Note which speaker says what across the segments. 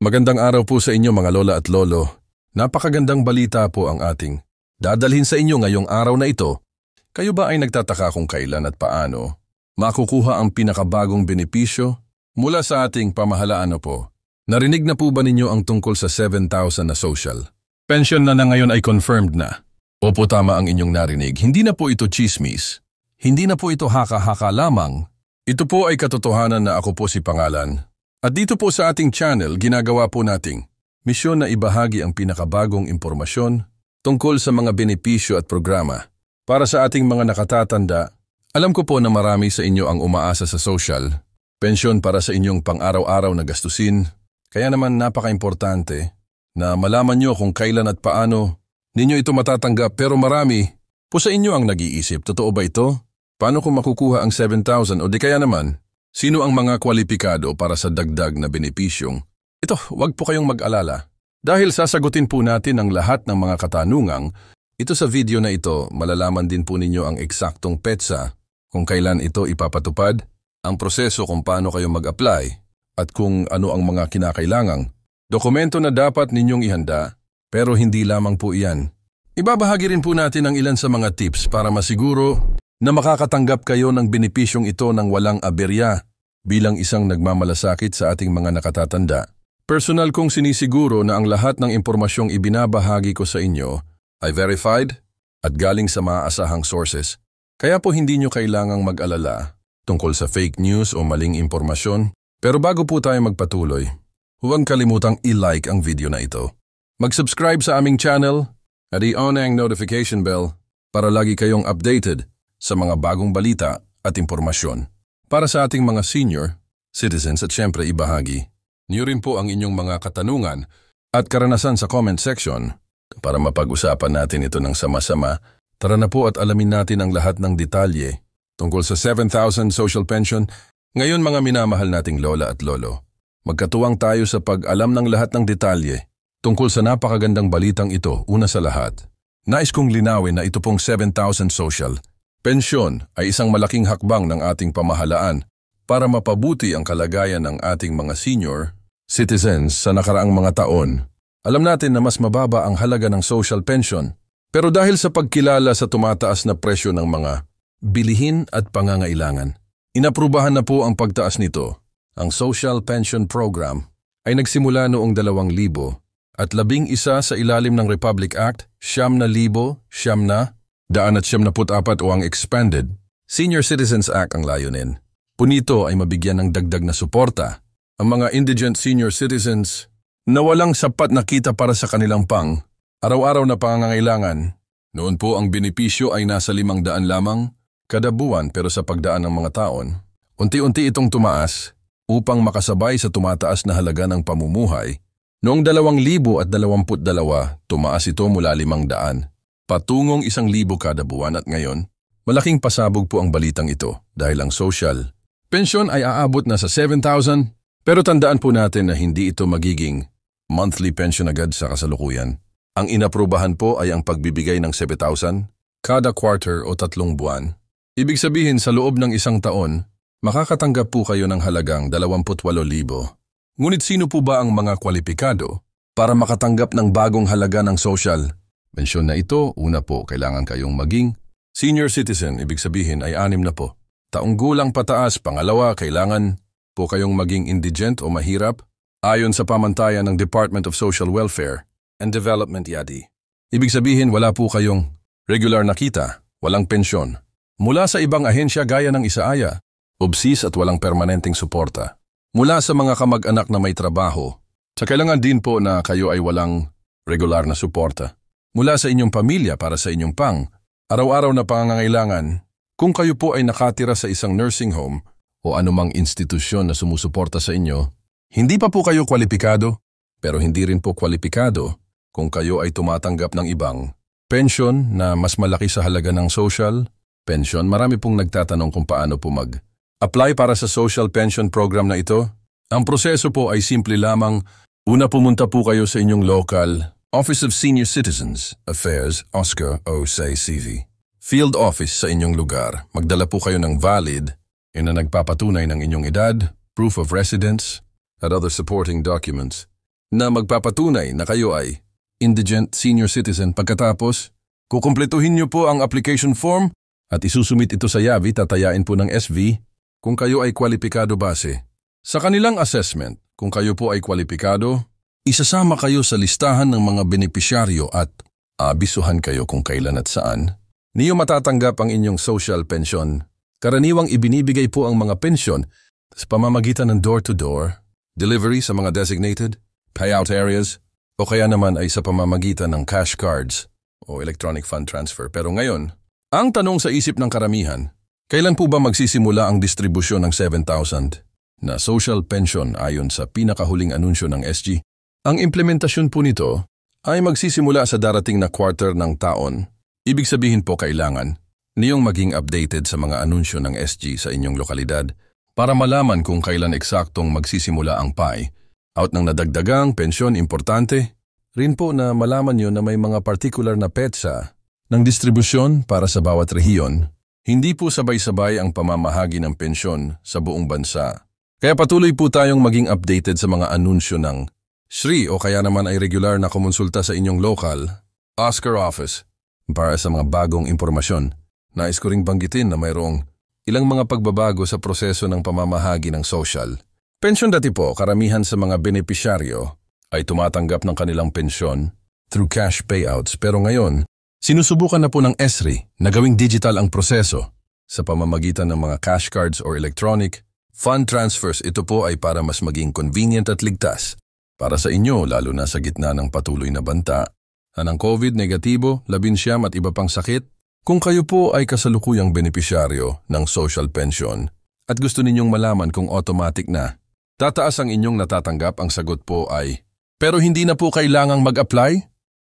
Speaker 1: Magandang araw po sa inyo mga lola at lolo. Napakagandang balita po ang ating dadalhin sa inyo ngayong araw na ito. Kayo ba ay nagtataka kung kailan at paano makukuha ang pinakabagong benepisyo mula sa ating pamahalaan po? Narinig na po ba ninyo ang tungkol sa 7,000 na social pension na ngayon ay confirmed na? Opo, tama ang inyong narinig. Hindi na po ito chismis. Hindi na po ito haka-haka lamang. Ito po ay katotohanan na ako po si Pangalan. At dito po sa ating channel, ginagawa po nating misyon na ibahagi ang pinakabagong impormasyon tungkol sa mga benepisyo at programa. Para sa ating mga nakatatanda, alam ko po na marami sa inyo ang umaasa sa social, pensyon para sa inyong pang-araw-araw na gastusin. Kaya naman napaka-importante na malaman nyo kung kailan at paano ninyo ito matatanggap, pero marami po sa inyo ang nag-iisip. Totoo ba ito? Paano kung makukuha ang 7,000 o di kaya naman? Sino ang mga kwalipikado para sa dagdag na benepisyong? Ito, huwag po kayong mag-alala. Dahil sasagutin po natin ang lahat ng mga katanungang, ito sa video na ito, malalaman din po ninyo ang eksaktong petsa kung kailan ito ipapatupad, ang proseso kung paano kayo mag-apply, at kung ano ang mga kinakailangang dokumento na dapat ninyong ihanda, pero hindi lamang po iyan. Ibabahagi rin po natin ang ilan sa mga tips para masiguro na makakatanggap kayo ng benepisyong ito ng walang aberya bilang isang nagmamalasakit sa ating mga nakatatanda. Personal kong sinisiguro na ang lahat ng impormasyong ibinabahagi ko sa inyo ay verified at galing sa maaasahang sources. Kaya po hindi nyo kailangang mag-alala tungkol sa fake news o maling impormasyon. Pero bago po tayo magpatuloy, huwag kalimutang i-like ang video na ito. Mag-subscribe sa aming channel at i-on ang notification bell para lagi kayong updated sa mga bagong balita at impormasyon. Para sa ating mga senior citizens at syempre ibahagi niyo rin po ang inyong mga katanungan at karanasan sa comment section para mapag-usapan natin ito ng sama-sama. Tara na po at alamin natin ang lahat ng detalye tungkol sa 7,000 social pension. Ngayon mga minamahal nating lola at lolo, magkatuwang tayo sa pag-alam ng lahat ng detalye tungkol sa napakagandang balitang ito. Una sa lahat, nais kong linawin na ito pong 7,000 social pensyon ay isang malaking hakbang ng ating pamahalaan para mapabuti ang kalagayan ng ating mga senior citizens sa nakaraang mga taon. Alam natin na mas mababa ang halaga ng social pension, pero dahil sa pagkilala sa tumataas na presyo ng mga bilihin at pangangailangan, inaprubahan na po ang pagtaas nito. Ang Social Pension Program ay nagsimula noong 2011 sa ilalim ng Republic Act 9,974 o ang Expanded Senior Citizens Act ang layunin. Punito ay mabigyan ng dagdag na suporta ang mga indigent senior citizens na walang sapat na kita para sa kanilang araw-araw na pangangailangan. Noon po ang benepisyo ay nasa 500 lamang kada buwan, pero sa pagdaan ng mga taon, unti-unti itong tumaas upang makasabay sa tumataas na halaga ng pamumuhay. Noong 2022, tumaas ito mula 500 patungong 1,000 kada buwan at ngayon, malaking pasabog po ang balitang ito dahil ang social pension ay aabot na sa 7,000, pero tandaan po natin na hindi ito magiging monthly pension agad sa kasalukuyan. Ang inaprubahan po ay ang pagbibigay ng 7,000 kada quarter o 3 buwan. Ibig sabihin sa loob ng 1 taon, makakatanggap po kayo ng halagang 28,000. Ngunit sino po ba ang mga kwalipikado para makatanggap ng bagong halaga ng social pensyon na ito? Una po, kailangan kayong maging senior citizen, ibig sabihin ay 6 na po taong gulang pataas. Pangalawa, kailangan po kayong maging indigent o mahirap ayon sa pamantayan ng Department of Social Welfare and Development (YADI). Ibig sabihin wala po kayong regular na kita, walang pensyon mula sa ibang ahensya gaya ng Isaaya, OBSIS at walang permanenteng suporta mula sa mga kamag-anak na may trabaho. Sa kailangan din po na kayo ay walang regular na suporta mula sa inyong pamilya para sa inyong araw-araw na pangangailangan. Kung kayo po ay nakatira sa isang nursing home o anumang institusyon na sumusuporta sa inyo, hindi pa po kayo kwalipikado, pero hindi rin po kwalipikado kung kayo ay tumatanggap ng ibang pension na mas malaki sa halaga ng social pension. Marami pong nagtatanong kung paano po mag-apply para sa social pension program na ito. Ang proseso po ay simple lamang. Una, pumunta po kayo sa inyong local Office of Senior Citizens Affairs, OSCA o CV field office sa inyong lugar. Magdala po kayo ng valid na nagpapatunay ng inyong edad, proof of residence, at other supporting documents. na magpapatunay na kayo ay indigent senior citizen. Pagkatapos, kukumpletuhin niyo po ang application form at isusumit ito sa Yavi, tatayain po ng SV kung kayo ay kwalipikado base. Sa kanilang assessment, kung kayo po ay kwalipikado, isasama kayo sa listahan ng mga benepisyaryo at abisuhan kayo kung kailan at saan niyo matatanggap ang inyong social pension. Karaniwang ibinibigay po ang mga pensyon sa pamamagitan ng door-to-door, delivery sa mga designated, payout areas, o kaya naman ay sa pamamagitan ng cash cards o electronic fund transfer. Pero ngayon, ang tanong sa isip ng karamihan, kailan po ba magsisimula ang distribusyon ng 7,000 na social pension ayon sa pinakahuling anunsyo ng SG? Ang implementasyon po nito ay magsisimula sa darating na quarter ng taon. Ibig sabihin po kailangan niyong maging updated sa mga anunsyo ng SG sa inyong lokalidad para malaman kung kailan eksaktong magsisimula ang payout ng nadagdagang pensyon. Importante rin po na malaman niyo na may mga particular na petsa ng distribusyon para sa bawat rehiyon. Hindi po sabay-sabay ang pamamahagi ng pensyon sa buong bansa. Kaya patuloy po tayong maging updated sa mga anunsyo ng SRI o kaya naman ay regular na kumonsulta sa inyong local Oscar office para sa mga bagong impormasyon. Nais ko ring banggitin na mayroong ilang mga pagbabago sa proseso ng pamamahagi ng social pension. Dati po, karamihan sa mga benepisyaryo ay tumatanggap ng kanilang pensyon through cash payouts. Pero ngayon, sinusubukan na po ng SRI na gawing digital ang proseso sa pamamagitan ng mga cash cards or electronic fund transfers. Ito po ay para mas maging convenient at ligtas para sa inyo, lalo na sa gitna ng patuloy na banta ng COVID, negatibo, 19 at iba pang sakit. Kung kayo po ay kasalukuyang benepisyaryo ng social pension at gusto ninyong malaman kung automatic na tataas ang inyong natatanggap, ang sagot po ay pero hindi na po kailangang mag-apply.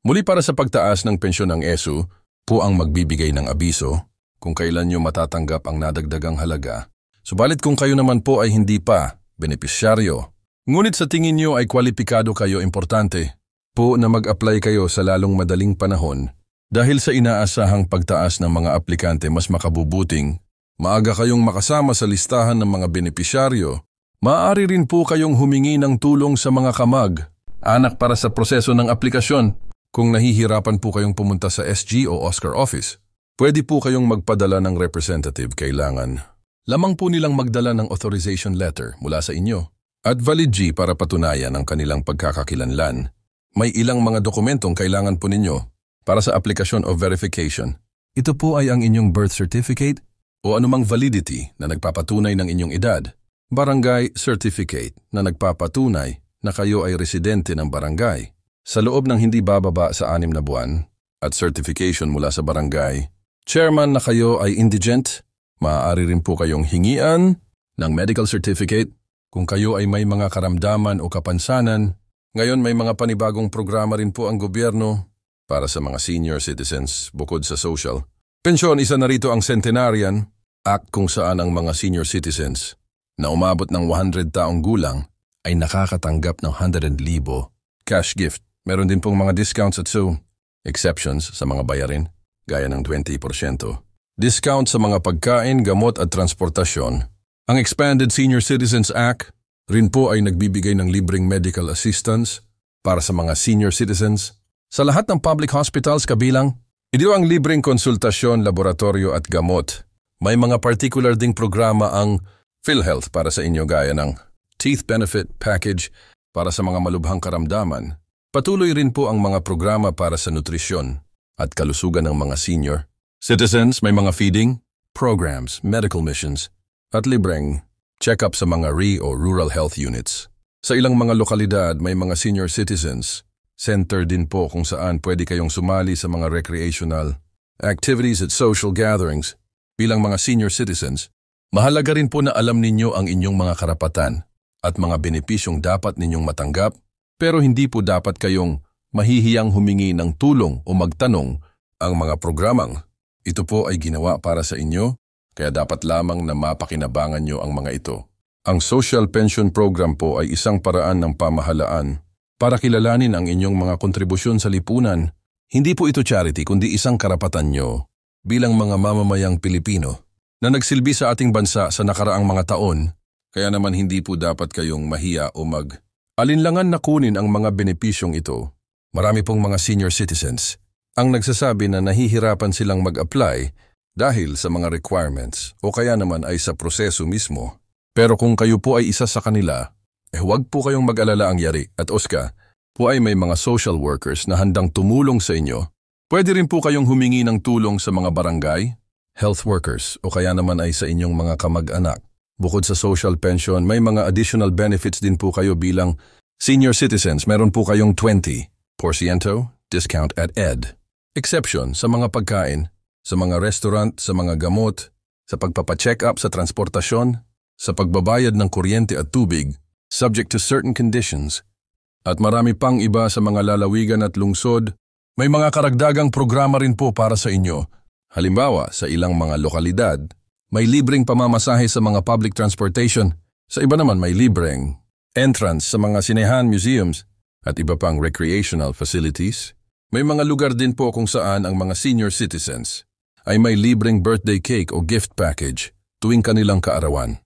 Speaker 1: Muli, para sa pagtaas ng pensyon ng ESU po ang magbibigay ng abiso kung kailan nyo matatanggap ang nadagdagang halaga. Subalit kung kayo naman po ay hindi pa benepisyaryo, ngunit sa tingin nyo ay kwalipikado kayo, importante po na mag-apply kayo sa lalong madaling panahon dahil sa inaasahang pagtaas ng mga aplikante. Mas makabubuting maaga kayong makasama sa listahan ng mga benepisyaryo. Maaari rin po kayong humingi ng tulong sa mga kamag-anak para sa proseso ng aplikasyon. Kung nahihirapan po kayong pumunta sa SG o Oscar office, pwede po kayong magpadala ng representative. Kailangan lamang po nilang magdala ng authorization letter mula sa inyo at valid G para patunayan ang kanilang pagkakakilanlan. May ilang mga dokumentong kailangan po ninyo para sa aplikasyon o verification. Ito po ay ang inyong birth certificate o anumang validity na nagpapatunay ng inyong edad, barangay certificate na nagpapatunay na kayo ay residente ng barangay sa loob ng hindi bababa sa 6 na buwan, at certification mula sa barangay chairman na kayo ay indigent. Maaari rin po kayong hingian ng medical certificate kung kayo ay may mga karamdaman o kapansanan. Ngayon may mga panibagong programa rin po ang gobyerno para sa mga senior citizens bukod sa social pensyon. Isa na rito ang Centenarian Act kung saan ang mga senior citizens na umabot ng 100 taong gulang ay nakakatanggap ng 100,000 cash gift. Meron din pong mga discounts at exceptions sa mga bayarin, gaya ng 20%. Discount sa mga pagkain, gamot at transportasyon. Ang Expanded Senior Citizens Act rin po ay nagbibigay ng libreng medical assistance para sa mga senior citizens sa lahat ng public hospitals, kabilang ito ang libreng konsultasyon, laboratorio at gamot. May mga particular ding programa ang PhilHealth para sa inyo, gaya ng Teeth Benefit Package para sa mga malubhang karamdaman. Patuloy rin po ang mga programa para sa nutrisyon at kalusugan ng mga senior citizens. May mga feeding programs, medical missions, at libreng check-up sa mga o rural health units. Sa ilang mga lokalidad, may mga senior citizens center din po kung saan pwede kayong sumali sa mga recreational activities at social gatherings. Bilang mga senior citizens, mahalaga rin po na alam ninyo ang inyong mga karapatan at mga benepisyong dapat ninyong matanggap. Pero hindi po dapat kayong mahihiyang humingi ng tulong o magtanong. Ang mga programang ito po ay ginawa para sa inyo, kaya dapat lamang na mapakinabangan nyo ang mga ito. Ang Social Pension Program po ay isang paraan ng pamahalaan para kilalanin ang inyong mga kontribusyon sa lipunan. Hindi po ito charity, kundi isang karapatan nyo bilang mga mamamayang Pilipino na nagsilbi sa ating bansa sa nakaraang mga taon. Kaya naman hindi po dapat kayong mahiya o Alinlangan na kunin ang mga benepisyong ito. Marami pong mga senior citizens ang nagsasabi na nahihirapan silang mag-apply dahil sa mga requirements o kaya naman ay sa proseso mismo. Pero kung kayo po ay isa sa kanila, huwag po kayong mag-alala ang Yari at OSCA po ay may mga social workers na handang tumulong sa inyo. Pwede rin po kayong humingi ng tulong sa mga barangay, health workers o kaya naman ay sa inyong mga kamag-anak. Bukod sa social pension, may mga additional benefits din po kayo bilang senior citizens. Meron po kayong 20% discount at ED. Exception sa mga pagkain, sa mga restaurant, sa mga gamot, sa pagpapacheck up sa transportasyon, sa pagbabayad ng kuryente at tubig, subject to certain conditions, at marami pang iba sa mga lalawigan at lungsod. May mga karagdagang programa rin po para sa inyo. Halimbawa, sa ilang mga lokalidad, may libreng pamamasahe sa mga public transportation. Sa iba naman may libreng entrance sa mga sinehan, museums, at iba pang recreational facilities. May mga lugar din po kung saan ang mga senior citizens ay may libreng birthday cake o gift package tuwing kanilang kaarawan.